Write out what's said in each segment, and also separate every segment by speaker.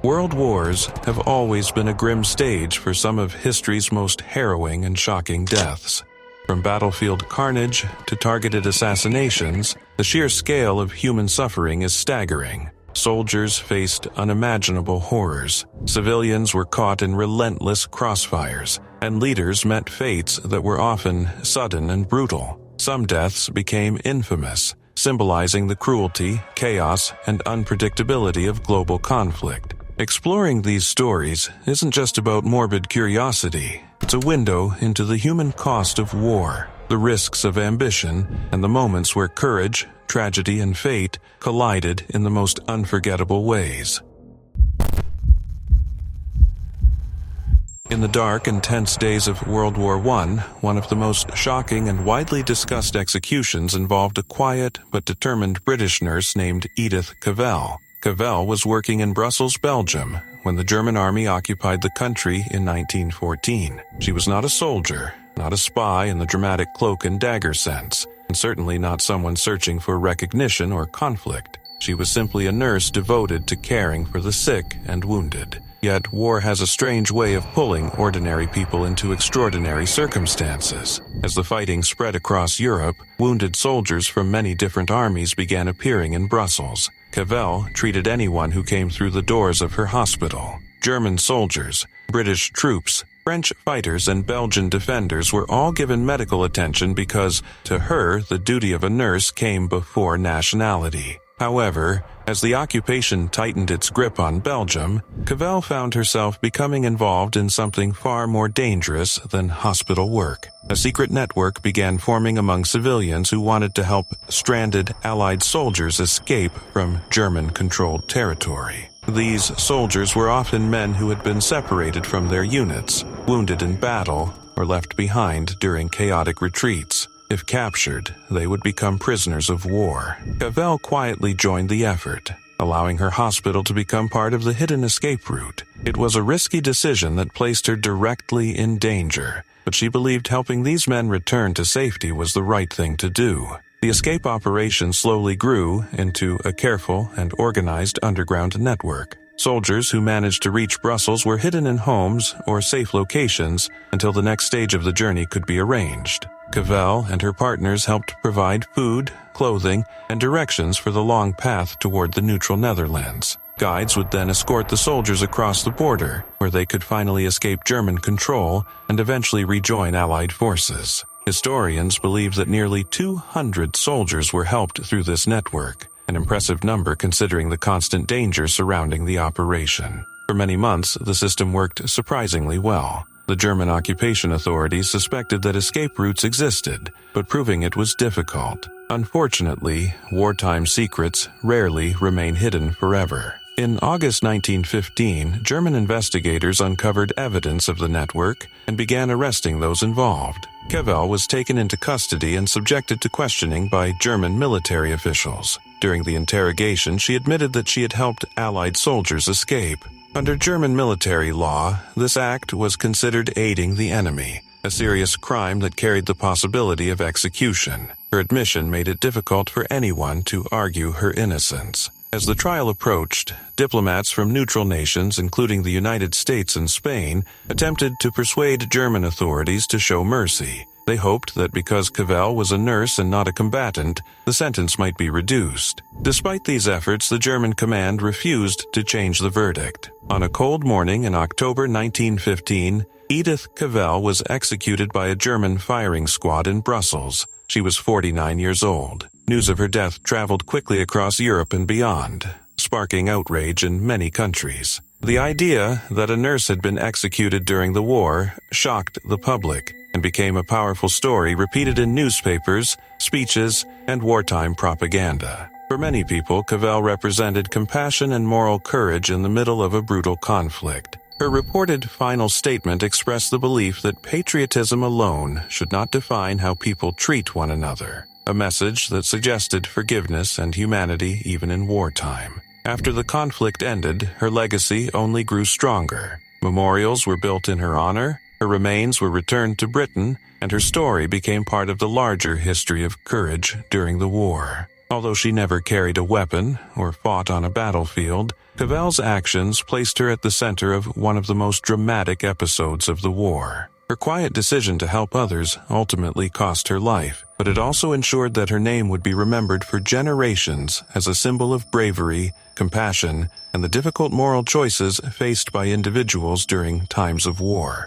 Speaker 1: World wars have always been a grim stage for some of history's most harrowing and shocking deaths. From battlefield carnage to targeted assassinations, the sheer scale of human suffering is staggering. Soldiers faced unimaginable horrors, civilians were caught in relentless crossfires, and leaders met fates that were often sudden and brutal. Some deaths became infamous, symbolizing the cruelty, chaos, and unpredictability of global conflict. Exploring these stories isn't just about morbid curiosity. It's a window into the human cost of war, the risks of ambition, and the moments where courage, tragedy, and fate collided in the most unforgettable ways. In the dark and tense days of World War I, one of the most shocking and widely discussed executions involved a quiet but determined British nurse named Edith Cavell. Cavell was working in Brussels, Belgium, when the German army occupied the country in 1914. She was not a soldier, not a spy in the dramatic cloak and dagger sense, and certainly not someone searching for recognition or conflict. She was simply a nurse devoted to caring for the sick and wounded. Yet war has a strange way of pulling ordinary people into extraordinary circumstances. As the fighting spread across Europe, wounded soldiers from many different armies began appearing in Brussels. Cavell treated anyone who came through the doors of her hospital. German soldiers, British troops, French fighters, and Belgian defenders were all given medical attention because, to her, the duty of a nurse came before nationality. However, as the occupation tightened its grip on Belgium, Cavell found herself becoming involved in something far more dangerous than hospital work. A secret network began forming among civilians who wanted to help stranded Allied soldiers escape from German-controlled territory. These soldiers were often men who had been separated from their units, wounded in battle, or left behind during chaotic retreats. If captured, they would become prisoners of war. Cavell quietly joined the effort, allowing her hospital to become part of the hidden escape route. It was a risky decision that placed her directly in danger, but she believed helping these men return to safety was the right thing to do. The escape operation slowly grew into a careful and organized underground network. Soldiers who managed to reach Brussels were hidden in homes or safe locations until the next stage of the journey could be arranged. Cavell and her partners helped provide food, clothing, and directions for the long path toward the neutral Netherlands. Guides would then escort the soldiers across the border, where they could finally escape German control and eventually rejoin Allied forces. Historians believe that nearly 200 soldiers were helped through this network, an impressive number considering the constant danger surrounding the operation. For many months, the system worked surprisingly well. The German occupation authorities suspected that escape routes existed, but proving it was difficult. Unfortunately, wartime secrets rarely remain hidden forever. In August 1915, German investigators uncovered evidence of the network and began arresting those involved. Cavell was taken into custody and subjected to questioning by German military officials. During the interrogation, she admitted that she had helped Allied soldiers escape. Under German military law, this act was considered aiding the enemy, a serious crime that carried the possibility of execution. Her admission made it difficult for anyone to argue her innocence. As the trial approached, diplomats from neutral nations, including the United States and Spain, attempted to persuade German authorities to show mercy. They hoped that because Cavell was a nurse and not a combatant, the sentence might be reduced. Despite these efforts, the German command refused to change the verdict. On a cold morning in October 1915, Edith Cavell was executed by a German firing squad in Brussels. She was 49 years old. News of her death traveled quickly across Europe and beyond, sparking outrage in many countries. The idea that a nurse had been executed during the war shocked the public and became a powerful story repeated in newspapers, speeches, and wartime propaganda. For many people, Cavell represented compassion and moral courage in the middle of a brutal conflict. Her reported final statement expressed the belief that patriotism alone should not define how people treat one another, a message that suggested forgiveness and humanity even in wartime. After the conflict ended, her legacy only grew stronger. Memorials were built in her honor, her remains were returned to Britain, and her story became part of the larger history of courage during the war. Although she never carried a weapon or fought on a battlefield, Cavell's actions placed her at the center of one of the most dramatic episodes of the war. Her quiet decision to help others ultimately cost her life, but it also ensured that her name would be remembered for generations as a symbol of bravery, compassion, and the difficult moral choices faced by individuals during times of war.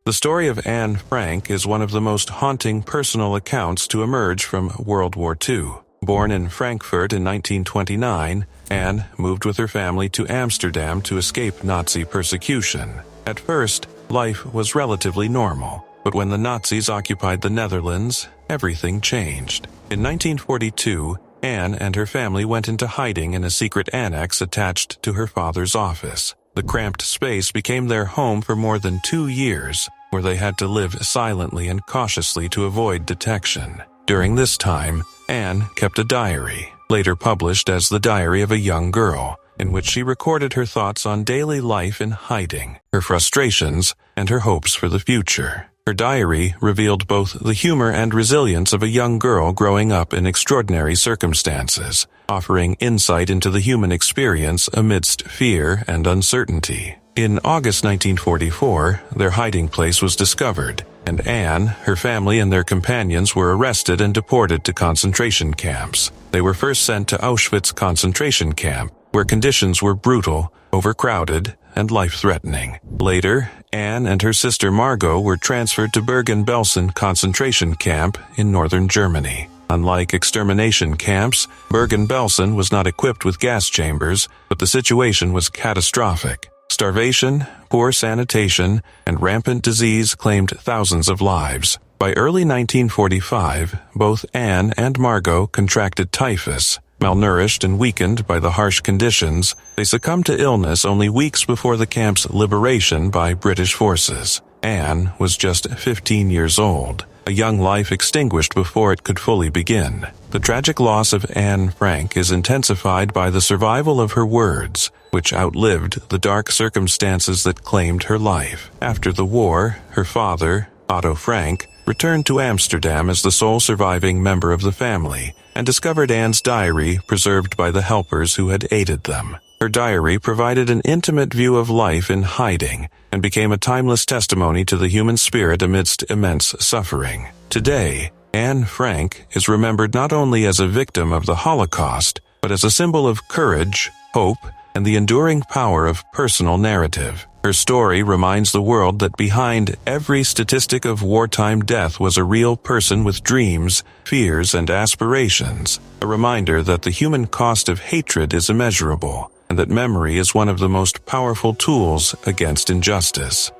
Speaker 1: The story of Anne Frank is one of the most haunting personal accounts to emerge from World War II. Born in Frankfurt in 1929, Anne moved with her family to Amsterdam to escape Nazi persecution. At first, life was relatively normal, but when the Nazis occupied the Netherlands, everything changed. In 1942, Anne and her family went into hiding in a secret annex attached to her father's office. The cramped space became their home for more than 2 years, where they had to live silently and cautiously to avoid detection. During this time, Anne kept a diary, later published as The Diary of a Young Girl, in which she recorded her thoughts on daily life in hiding, her frustrations, and her hopes for the future. Her diary revealed both the humor and resilience of a young girl growing up in extraordinary circumstances, offering insight into the human experience amidst fear and uncertainty. In August 1944, their hiding place was discovered, and Anne, her family, and their companions were arrested and deported to concentration camps. They were first sent to Auschwitz concentration camp, where conditions were brutal, overcrowded, and life-threatening. Later, Anne and her sister Margot were transferred to Bergen-Belsen concentration camp in northern Germany. Unlike extermination camps, Bergen-Belsen was not equipped with gas chambers, but the situation was catastrophic. Starvation, poor sanitation, and rampant disease claimed thousands of lives. By early 1945, both Anne and Margot contracted typhus. Malnourished and weakened by the harsh conditions, they succumbed to illness only weeks before the camp's liberation by British forces. Anne was just 15 years old, a young life extinguished before it could fully begin. The tragic loss of Anne Frank is intensified by the survival of her words, which outlived the dark circumstances that claimed her life. After the war, her father, Otto Frank, returned to Amsterdam as the sole surviving member of the family, and discovered Anne's diary preserved by the helpers who had aided them. Her diary provided an intimate view of life in hiding, and became a timeless testimony to the human spirit amidst immense suffering. Today, Anne Frank is remembered not only as a victim of the Holocaust, but as a symbol of courage, hope, and the enduring power of personal narrative. Her story reminds the world that behind every statistic of wartime death was a real person with dreams, fears, and aspirations, a reminder that the human cost of hatred is immeasurable, and that memory is one of the most powerful tools against injustice.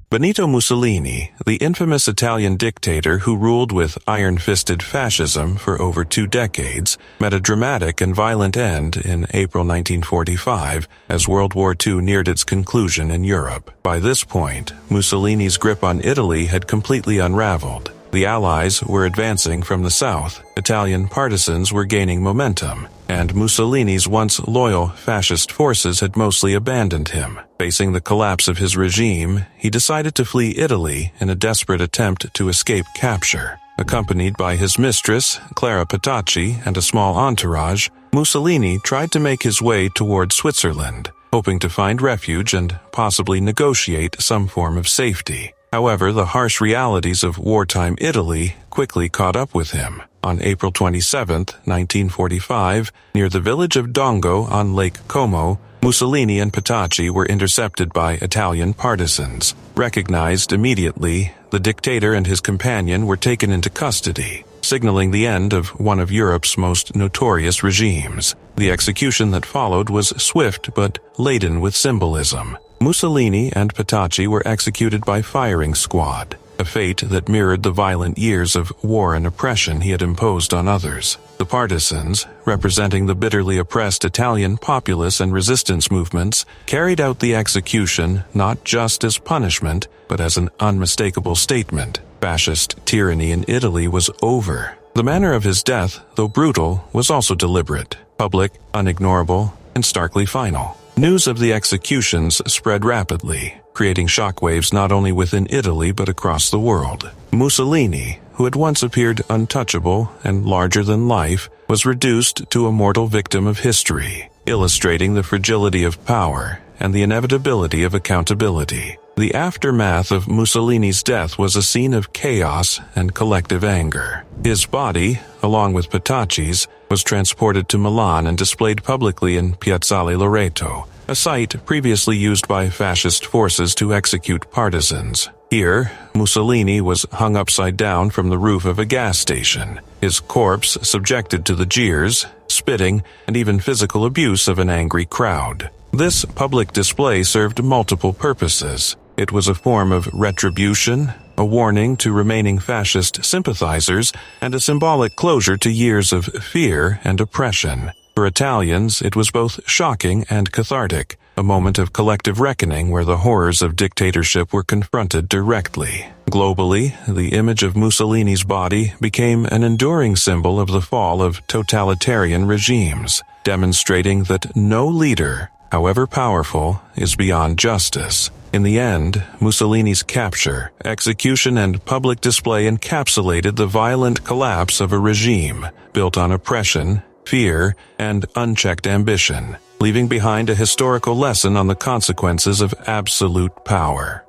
Speaker 1: Benito Mussolini, the infamous Italian dictator who ruled with iron-fisted fascism for over 2 decades, met a dramatic and violent end in April 1945 as World War II neared its conclusion in Europe. By this point, Mussolini's grip on Italy had completely unraveled. The Allies were advancing from the south, Italian partisans were gaining momentum, and Mussolini's once loyal fascist forces had mostly abandoned him. Facing the collapse of his regime, he decided to flee Italy in a desperate attempt to escape capture. Accompanied by his mistress, Clara Petacci, and a small entourage, Mussolini tried to make his way toward Switzerland, hoping to find refuge and possibly negotiate some form of safety. However, the harsh realities of wartime Italy quickly caught up with him. On April 27, 1945, near the village of Dongo on Lake Como, Mussolini and Petacci were intercepted by Italian partisans. Recognized immediately, the dictator and his companion were taken into custody, signaling the end of one of Europe's most notorious regimes. The execution that followed was swift but laden with symbolism. Mussolini and Petacci were executed by firing squad, a fate that mirrored the violent years of war and oppression he had imposed on others. The partisans, representing the bitterly oppressed Italian populace and resistance movements, carried out the execution not just as punishment, but as an unmistakable statement. Fascist tyranny in Italy was over. The manner of his death, though brutal, was also deliberate, public, unignorable, and starkly final. News of the executions spread rapidly, creating shockwaves not only within Italy but across the world. Mussolini, who who had once appeared untouchable and larger than life, was reduced to a mortal victim of history, illustrating the fragility of power and the inevitability of accountability. The aftermath of Mussolini's death was a scene of chaos and collective anger. His body, along with Petacci's, was transported to Milan and displayed publicly in Piazzale Loreto, a site previously used by fascist forces to execute partisans. Here, Mussolini was hung upside down from the roof of a gas station, his corpse subjected to the jeers, spitting, and even physical abuse of an angry crowd. This public display served multiple purposes. It was a form of retribution, a warning to remaining fascist sympathizers, and a symbolic closure to years of fear and oppression. For Italians, it was both shocking and cathartic, a moment of collective reckoning where the horrors of dictatorship were confronted directly. Globally, the image of Mussolini's body became an enduring symbol of the fall of totalitarian regimes, demonstrating that no leader, however powerful, is beyond justice. In the end, Mussolini's capture, execution, and public display encapsulated the violent collapse of a regime built on oppression, fear, and unchecked ambition, leaving behind a historical lesson on the consequences of absolute power.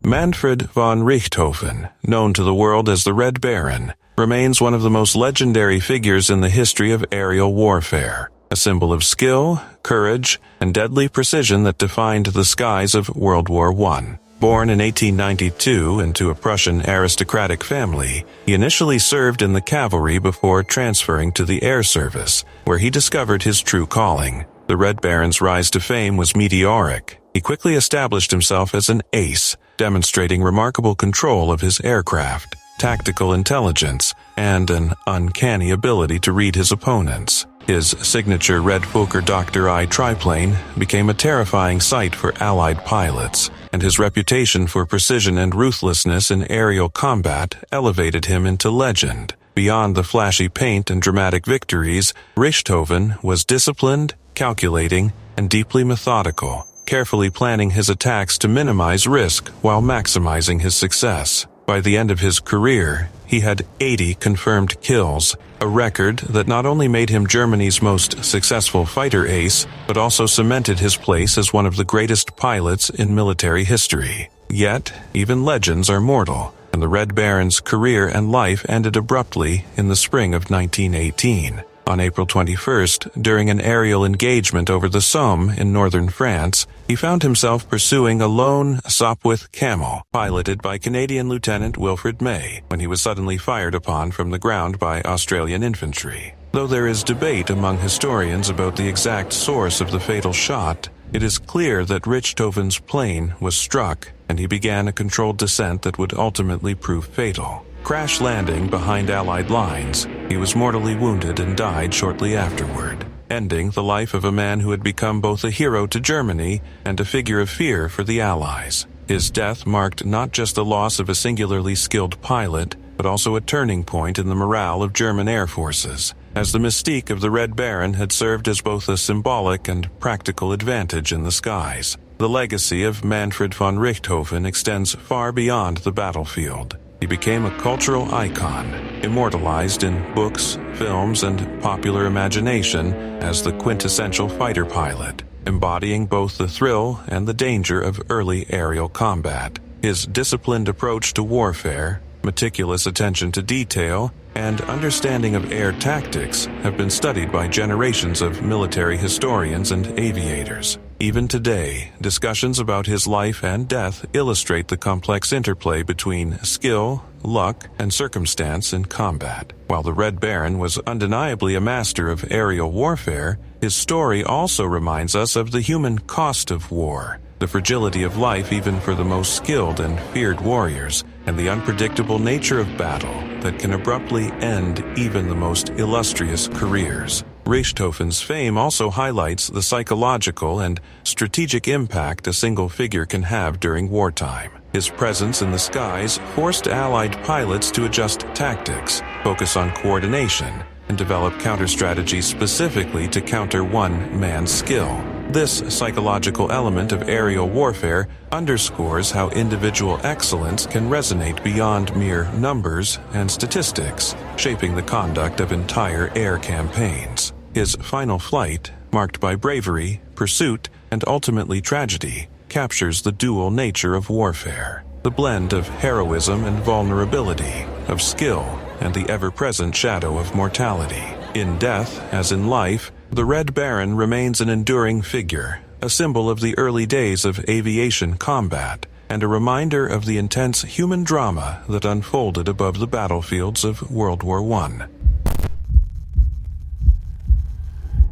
Speaker 1: Manfred von Richthofen, known to the world as the Red Baron, remains one of the most legendary figures in the history of aerial warfare, a symbol of skill, courage, and deadly precision that defined the skies of World War I. Born in 1892 into a Prussian aristocratic family, he initially served in the cavalry before transferring to the air service, where he discovered his true calling. The Red Baron's rise to fame was meteoric. He quickly established himself as an ace, demonstrating remarkable control of his aircraft, tactical intelligence, and an uncanny ability to read his opponents. His signature Red Fokker Dr. I triplane became a terrifying sight for Allied pilots, and his reputation for precision and ruthlessness in aerial combat elevated him into legend. Beyond the flashy paint and dramatic victories, Richthofen was disciplined, calculating, and deeply methodical, carefully planning his attacks to minimize risk while maximizing his success. By the end of his career, he had 80 confirmed kills, a record that not only made him Germany's most successful fighter ace, but also cemented his place as one of the greatest pilots in military history. Yet, even legends are mortal, and the Red Baron's career and life ended abruptly in the spring of 1918. On April 21st, during an aerial engagement over the Somme in northern France, he found himself pursuing a lone Sopwith Camel, piloted by Canadian Lieutenant Wilfred May, when he was suddenly fired upon from the ground by Australian infantry. Though there is debate among historians about the exact source of the fatal shot, it is clear that Richthofen's plane was struck, and he began a controlled descent that would ultimately prove fatal. Crash landing behind Allied lines, he was mortally wounded and died shortly afterward, ending the life of a man who had become both a hero to Germany and a figure of fear for the Allies. His death marked not just the loss of a singularly skilled pilot, but also a turning point in the morale of German air forces, as the mystique of the Red Baron had served as both a symbolic and practical advantage in the skies. The legacy of Manfred von Richthofen extends far beyond the battlefield. He became a cultural icon, immortalized in books, films, and popular imagination as the quintessential fighter pilot, embodying both the thrill and the danger of early aerial combat. His disciplined approach to warfare, meticulous attention to detail, and understanding of air tactics have been studied by generations of military historians and aviators. Even today, discussions about his life and death illustrate the complex interplay between skill, luck, and circumstance in combat. While the Red Baron was undeniably a master of aerial warfare, his story also reminds us of the human cost of war, the fragility of life even for the most skilled and feared warriors, and the unpredictable nature of battle that can abruptly end even the most illustrious careers. Richthofen's fame also highlights the psychological and strategic impact a single figure can have during wartime. His presence in the skies forced Allied pilots to adjust tactics, focus on coordination, and develop counter-strategies specifically to counter one man's skill. This psychological element of aerial warfare underscores how individual excellence can resonate beyond mere numbers and statistics, shaping the conduct of entire air campaigns. His final flight, marked by bravery, pursuit, and ultimately tragedy, captures the dual nature of warfare, the blend of heroism and vulnerability, of skill and the ever-present shadow of mortality. In death, as in life, the Red Baron remains an enduring figure, a symbol of the early days of aviation combat, and a reminder of the intense human drama that unfolded above the battlefields of World War I.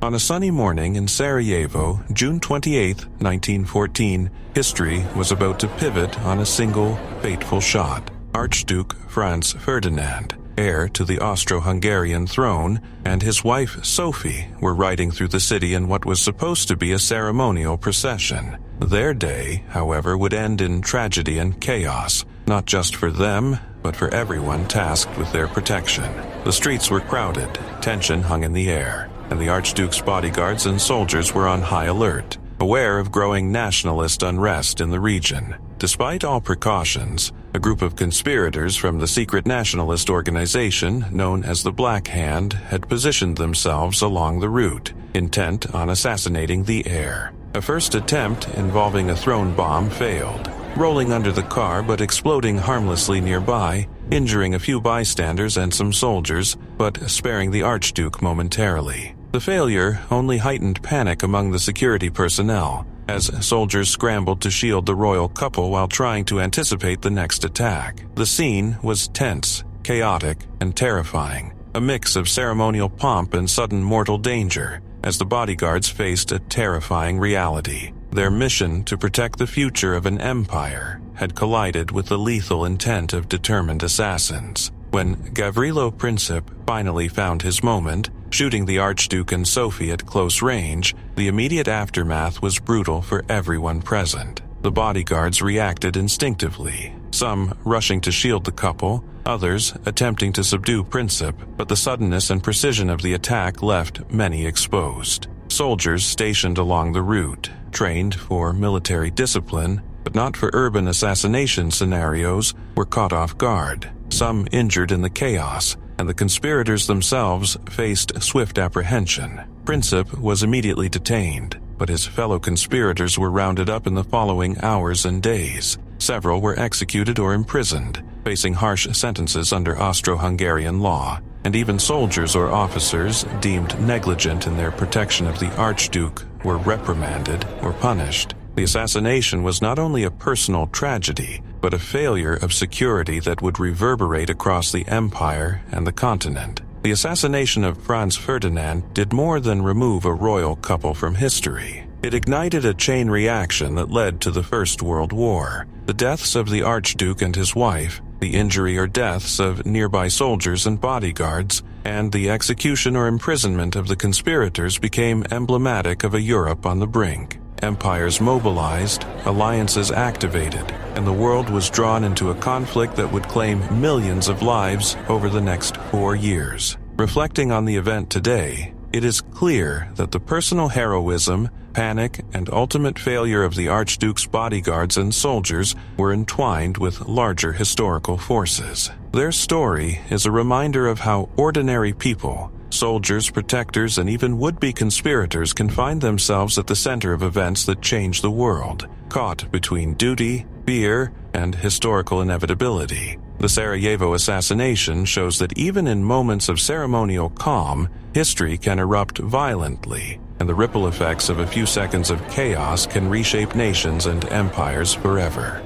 Speaker 1: On a sunny morning in Sarajevo, June 28, 1914, history was about to pivot on a single, fateful shot. Archduke Franz Ferdinand, heir to the Austro-Hungarian throne, and his wife Sophie were riding through the city in what was supposed to be a ceremonial procession. Their day, however, would end in tragedy and chaos, not just for them, but for everyone tasked with their protection. The streets were crowded, tension hung in the air, and the Archduke's bodyguards and soldiers were on high alert, aware of growing nationalist unrest in the region. Despite all precautions, a group of conspirators from the secret nationalist organization known as the Black Hand had positioned themselves along the route, intent on assassinating the heir. A first attempt involving a thrown bomb failed, rolling under the car but exploding harmlessly nearby, injuring a few bystanders and some soldiers, but sparing the Archduke momentarily. The failure only heightened panic among the security personnel, as soldiers scrambled to shield the royal couple while trying to anticipate the next attack. The scene was tense, chaotic, and terrifying, a mix of ceremonial pomp and sudden mortal danger, as the bodyguards faced a terrifying reality. Their mission to protect the future of an empire had collided with the lethal intent of determined assassins. When Gavrilo Princip finally found his moment, shooting the Archduke and Sophie at close range, the immediate aftermath was brutal for everyone present. The bodyguards reacted instinctively, some rushing to shield the couple, others attempting to subdue Princip, but the suddenness and precision of the attack left many exposed. Soldiers stationed along the route, trained for military discipline, but not for urban assassination scenarios, were caught off guard, some injured in the chaos, and the conspirators themselves faced swift apprehension. Princip was immediately detained, but his fellow conspirators were rounded up in the following hours and days. Several were executed or imprisoned, facing harsh sentences under Austro-Hungarian law, and even soldiers or officers deemed negligent in their protection of the Archduke were reprimanded or punished. The assassination was not only a personal tragedy, but a failure of security that would reverberate across the empire and the continent. The assassination of Franz Ferdinand did more than remove a royal couple from history. It ignited a chain reaction that led to the First World War. The deaths of the Archduke and his wife, the injury or deaths of nearby soldiers and bodyguards, and the execution or imprisonment of the conspirators became emblematic of a Europe on the brink. Empires mobilized, alliances activated, and the world was drawn into a conflict that would claim millions of lives over the next 4 years. Reflecting on the event today, it is clear that the personal heroism, panic, and ultimate failure of the Archduke's bodyguards and soldiers were entwined with larger historical forces. Their story is a reminder of how ordinary people, soldiers, protectors, and even would-be conspirators can find themselves at the center of events that change the world, caught between duty, fear, and historical inevitability. The Sarajevo assassination shows that even in moments of ceremonial calm, history can erupt violently, and the ripple effects of a few seconds of chaos can reshape nations and empires forever.